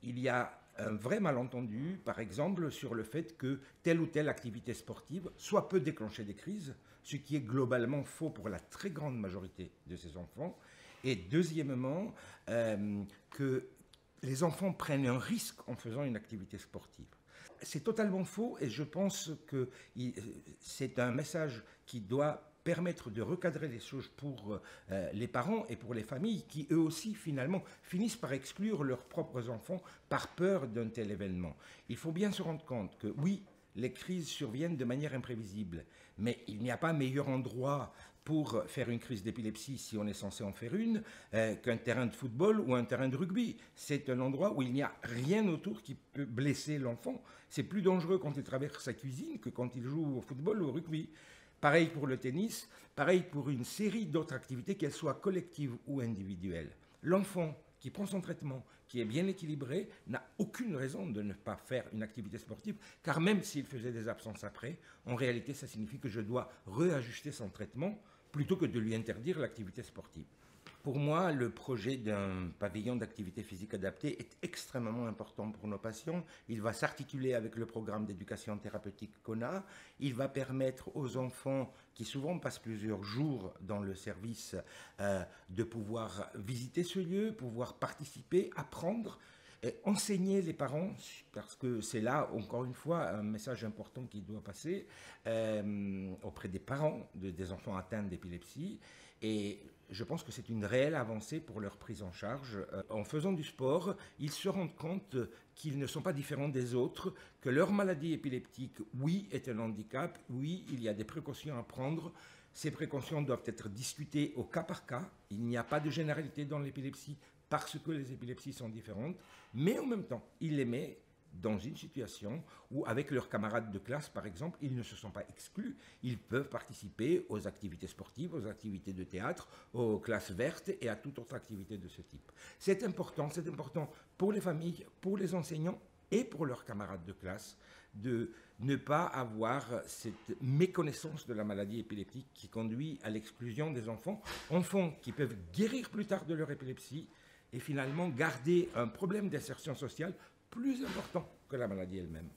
il y a un vrai malentendu, par exemple, sur le fait que telle ou telle activité sportive soit peut déclencher des crises, ce qui est globalement faux pour la très grande majorité de ces enfants. Et deuxièmement, que les enfants prennent un risque en faisant une activité sportive. C'est totalement faux et je pense que c'est un message qui doit permettre de recadrer les choses pour les parents et pour les familles qui eux aussi finalement finissent par exclure leurs propres enfants par peur d'un tel événement. Il faut bien se rendre compte que oui, les crises surviennent de manière imprévisible, mais il n'y a pas meilleur endroit pour faire une crise d'épilepsie, si on est censé en faire une, qu'un terrain de football ou un terrain de rugby. C'est un endroit où il n'y a rien autour qui peut blesser l'enfant. C'est plus dangereux quand il traverse sa cuisine que quand il joue au football ou au rugby. Pareil pour le tennis, pareil pour une série d'autres activités, qu'elles soient collectives ou individuelles. L'enfant qui prend son traitement, qui est bien équilibré, n'a aucune raison de ne pas faire une activité sportive, car même s'il faisait des absences après, en réalité, ça signifie que je dois réajuster son traitement plutôt que de lui interdire l'activité sportive. Pour moi, le projet d'un pavillon d'activité physique adaptée est extrêmement important pour nos patients. Il va s'articuler avec le programme d'éducation thérapeutique qu'on a. Il va permettre aux enfants qui souvent passent plusieurs jours dans le service de pouvoir visiter ce lieu, pouvoir participer, apprendre, et enseigner les parents, parce que c'est là, encore une fois, un message important qui doit passer auprès des parents des enfants atteints d'épilepsie. Et je pense que c'est une réelle avancée pour leur prise en charge. En faisant du sport, ils se rendent compte qu'ils ne sont pas différents des autres, que leur maladie épileptique, oui, est un handicap, oui, il y a des précautions à prendre. Ces précautions doivent être discutées au cas par cas. Il n'y a pas de généralité dans l'épilepsie parce que les épilepsies sont différentes, mais en même temps, ils les mettent dans une situation où, avec leurs camarades de classe, par exemple, ils ne se sont pas exclus. Ils peuvent participer aux activités sportives, aux activités de théâtre, aux classes vertes et à toute autre activité de ce type. C'est important pour les familles, pour les enseignants et pour leurs camarades de classe de ne pas avoir cette méconnaissance de la maladie épileptique qui conduit à l'exclusion des enfants qui peuvent guérir plus tard de leur épilepsie et finalement garder un problème d'insertion sociale plus important que la maladie elle-même.